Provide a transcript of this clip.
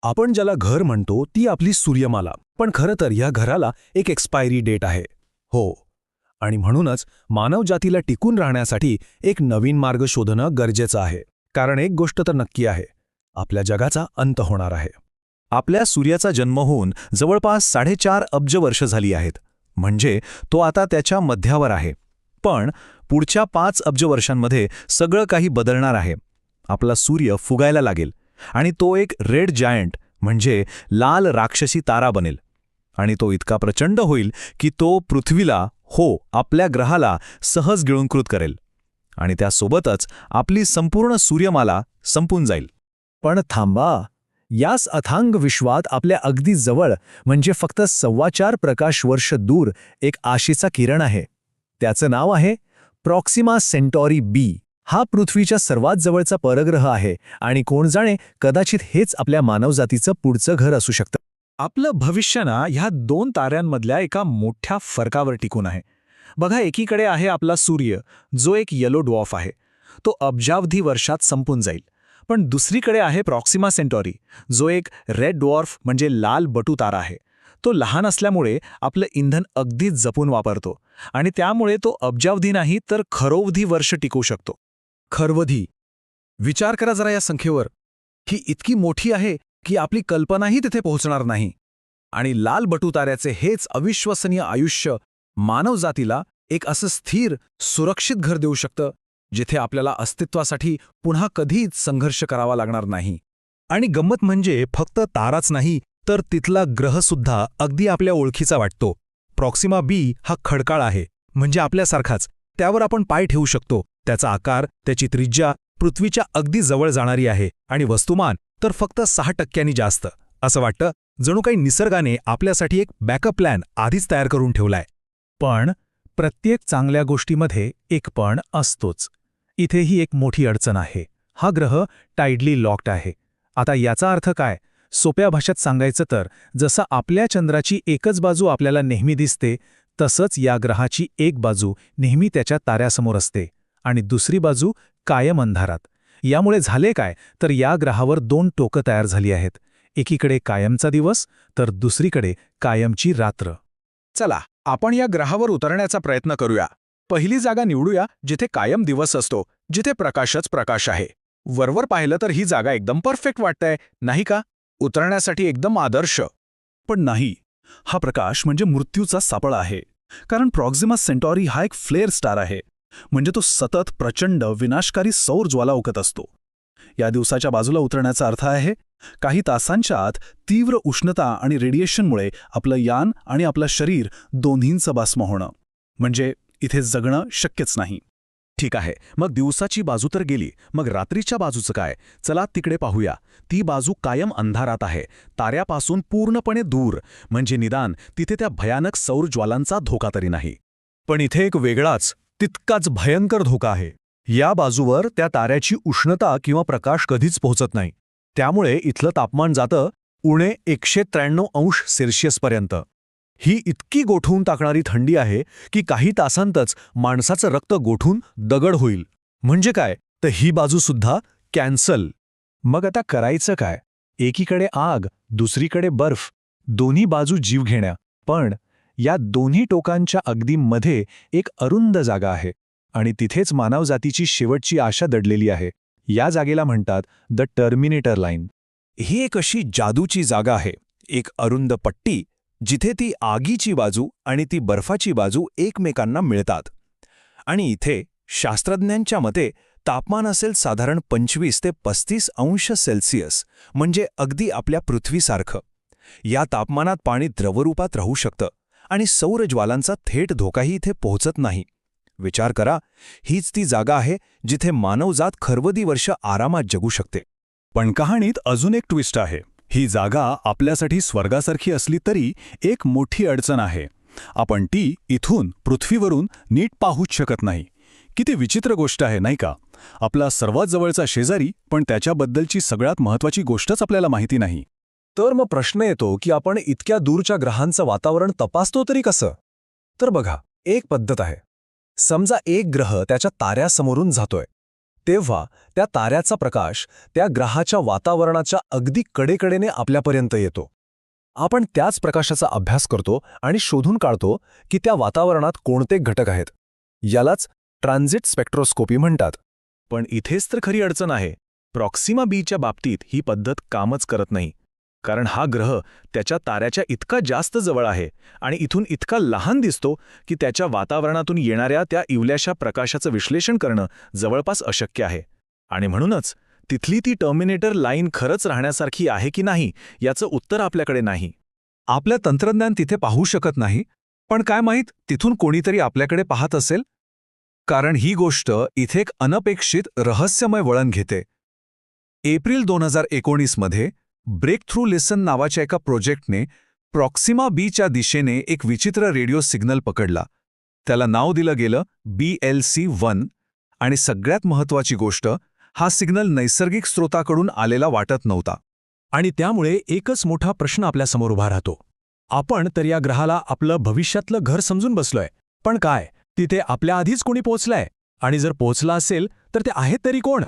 आपण ज्याला घर म्हणतो ती आपली सूर्यमाला, पण खरं तर या घराला एक एक्सपायरी डेट आहे. हो, आणि म्हणूनच मानवजातीला टिकून राहण्यासाठी एक नवीन मार्ग शोधणं गरजेचं आहे. कारण एक गोष्ट तर नक्की आहे, आपल्या जगाचा अंत होणार आहे. आपल्या सूर्याचा जन्म होऊन जवळपास 4.5 अब्ज वर्ष झाली आहेत, म्हणजे तो आता त्याच्या मध्यावर आहे. पण पुढच्या 5 अब्ज वर्षांमध्ये सगळं काही बदलणार आहे. आपला सूर्य फुगायला लागेल आणि तो एक रेड जायंट म्हणजे लाल राक्षसी तारा बनेल. आणि तो इतका प्रचंड होईल की तो पृथ्वीला, हो आपल्या ग्रहाला सहज गिळंकृत करेल. आणि त्यासोबतच आपली संपूर्ण सूर्यमाला संपून जाईल. पण थांबा, याच अथांग विश्वात आपल्या अगदी जवळ म्हणजे फक्त 4.25 प्रकाश वर्ष दूर एक आशेचा किरण आहे. त्याचं नाव आहे प्रॉक्सिमा सेंटॉरी बी. हा पृथ्वीच्या सर्वात जवळचा परग्रह आहे आणि कोण जाणे, कदाचित हेच आपल्या मानवजातीचं पुढचं घर असू शकतं. आपलं भविष्य ना ह्या 2 ताऱ्यांमधल्या एका मोठ्या फरकावर टिकून आहे. बघा, एकीकडे आहे आपला सूर्य, जो एक येलो ड्वॉर्फ आहे. तो अब्जावधी वर्षात संपून जाईल. पण दुसरीकडे आहे प्रॉक्सिमा सेंटॉरी, जो एक रेड ड्वॉर्फ म्हणजे लाल बटू तारा आहे. तो लहान असल्यामुळे आपलं इंधन अगदीच जपून वापरतो आणि त्यामुळे तो अब्जावधी नाही तर खरोवधी वर्ष टिकू शकतो. खरवधी. विचार करा जरा या संख्येवर. ही इतकी मोठी आहे की आपली कल्पनाही तिथे पोहोचणार नाही. आणि लाल बटुताऱ्याचे हेच अविश्वसनीय आयुष्य मानवजातीला एक असं स्थिर, सुरक्षित घर देऊ शकतं, जिथे आपल्याला अस्तित्वासाठी पुन्हा कधीच संघर्ष करावा लागणार नाही. आणि गंमत म्हणजे फक्त ताराच नाही, तर तिथला ग्रहसुद्धा अगदी आपल्या ओळखीचा वाटतो. प्रॉक्सिमा बी हा खडकाळ आहे, म्हणजे आपल्यासारखाच. त्यावर आपण पाय ठेवू शकतो. त्याचा आकार, त्याची त्रिज्या पृथ्वीच्या अगदी जवळ जाणारी आहे आणि वस्तुमान तर फक्त 6% जास्त. असं वाटतं जणू काही निसर्गाने आपल्यासाठी एक बॅकअप प्लॅन आधीच तयार करून ठेवलाय. पण प्रत्येक चांगल्या गोष्टीमध्ये एक पण असतोच. इथेही एक मोठी अडचण आहे. हा ग्रह टाइडली लॉक्ड आहे. आता याचा अर्थ काय? सोप्या भाषेत सांगायचं तर, जसं आपल्या चंद्राची एकच बाजू आपल्याला नेहमी दिसते, तसंच या ग्रहाची एक बाजू नेहमी त्याच्या ताऱ्यासमोर असते आणि दुसरी बाजू कायम अंधारात. यामुळे झाले काय, तर या ग्रहावर 2 टोकं तयार झाली आहेत. एकीकडे कायमचा दिवस, तर दुसरीकडे कायमची रात्र. चला, आपण या ग्रहावर उतरण्याचा प्रयत्न करूया. पहिली जागा निवडूया जिथे कायम दिवस असतो, जिथे प्रकाशच प्रकाश आहे. वरवर पाहिलं तर ही जागा एकदम परफेक्ट वाटतंय, नाही का? उतरण्यासाठी एकदम आदर्श. पण नाही, हा प्रकाश म्हणजे मृत्यूचा सापळा आहे. कारण प्रॉक्सिमा सेंटॉरी हा एक फ्लेअर स्टार आहे. म्हणजे तो सतत प्रचंड विनाशकारी सौर ज्वाला उकत असतो. या दिवसाच्या बाजूला उतरण्याचा अर्थ आहे काही तासांच्या आत तीव्र उष्णता आणि रेडिएशनमुळे आपलं यान आणि आपलं शरीर दोन्हींचं भस्म होणं. म्हणजे इथे जगणं शक्यच नाही. ठीक आहे, मग दिवसाची बाजू तर गेली, मग रात्रीच्या बाजूचं काय? चला तिकडे पाहूया. ती बाजू कायम अंधारात आहे, ताऱ्यापासून पूर्णपणे दूर. म्हणजे निदान तिथे त्या भयानक सौर ज्वालांचा धोका तरी नाही. पण इथे एक वेगळाच, तितकाच भयंकर धोका आहे. या बाजूवर त्या ताऱ्याची उष्णता किंवा प्रकाश कधीच पोहोचत नाही. त्यामुळे इथलं तापमान जातं उणे 193 अंश सेल्सिअसपर्यंत. ही इतकी गोठवून टाकणारी थंडी आहे की काही तासांतच माणसाचं रक्त गोठून दगड होईल. म्हणजे काय, तर ही बाजूसुद्धा कॅन्सल. मग आता करायचं काय? एकीकडे आग, दुसरीकडे बर्फ, दोन्ही बाजू जीवघेण्या. पण या दोन्ही टोकांच्या अगदी मध्ये एक अरुंद जागा आहे आणि तिथेच मानवजातीची शेवटची आशा दडलेली आहे. या जागेला म्हणतात द टर्मिनेटर लाईन. ही एक अशी जादूची जागा आहे, एक अरुंद पट्टी जिथे ती आगीची बाजू आणि ती बर्फाची बाजू एकमेकांना मिळतात. आणि इथे शास्त्रज्ञांच्या मते तापमान असेल साधारण 25 ते 35 अंश सेल्सिअस, म्हणजे अगदी आपल्या पृथ्वीसारखं. या तापमानात पाणी द्रवरूपात राहू शकतं आणि सौर ज्वालांचा थेट धोकाही इथे पोहोचत नाही. विचार करा, हीच ती जागा आहे जिथे मानवजात खरवदी वर्ष आरामात जगू शकते. पण कहाणीत अजून एक ट्विस्ट आहे. ही जागा आपल्यासाठी स्वर्गासारखी असली तरी एक मोठी अडचण आहे. आपण ती इथून पृथ्वीवरून नीट पाहूच शकत नाही. किती विचित्र गोष्ट आहे, नाही का? आपला सर्वात जवळचा शेजारी, पण त्याच्याबद्दलची सगळ्यात महत्त्वाची गोष्टच आपल्याला माहिती नाही. तर मग प्रश्न येतो की आपण इतक्या दूरच्या ग्रहांचं वातावरण तपासतो तरी कसं? तर बघा, एक पद्धत आहे. समजा एक ग्रह त्याच्या ताऱ्यासमोरून जातोय. तेव्हा त्या ताऱ्याचा प्रकाश त्या ग्रहाच्या वातावरणाच्या अगदी कडेकडेने आपल्यापर्यंत येतो. आपण त्याच प्रकाशाचा अभ्यास करतो आणि शोधून काढतो की त्या वातावरणात कोणते घटक आहेत. यालाच ट्रान्झिट स्पेक्ट्रोस्कोपी म्हणतात. पण इथेच तर खरी अडचण आहे. प्रॉक्सिमा बीच्या बाबतीत ही पद्धत कामच करत नाही. कारण हा ग्रह त्याच्या ताऱ्याच्या इतका जास्त जवळ आहे आणि इथून इतका लहान दिसतो की त्याच्या वातावरणातून येणाऱ्या त्या इवल्याशा प्रकाशाचं विश्लेषण करणं जवळपास अशक्य आहे. आणि म्हणूनच तिथली ती टर्मिनेटर लाईन खरंच राहण्यासारखी आहे की नाही याचं उत्तर आपल्याकडे नाही. आपलं तंत्रज्ञान तिथे पाहू शकत नाही, पण काय माहीत तिथून कोणीतरी आपल्याकडे पाहत असेल? कारण ही गोष्ट इथे एक अनपेक्षित रहस्यमय वळण घेते. एप्रिल 2019 मध्ये ब्रेक थ्रू लिसन नावाच्या एका प्रोजेक्टने प्रॉक्सिमा बीच्या दिशेने एक विचित्र रेडिओ सिग्नल पकडला. त्याला नाव दिलं गेलं BLC-1 आणि सगळ्यात महत्त्वाची गोष्ट, हा सिग्नल नैसर्गिक स्रोताकडून आलेला वाटत नव्हता. आणि त्यामुळे एकच मोठा प्रश्न आपल्यासमोर उभा राहतो. आपण तर या ग्रहाला आपलं भविष्यातलं घर समजून बसलोय, पण काय तिथे आपल्या आधीच कोणी पोहोचलंय? आणि जर पोहोचला असेल तर ते आहेत तरी कोण?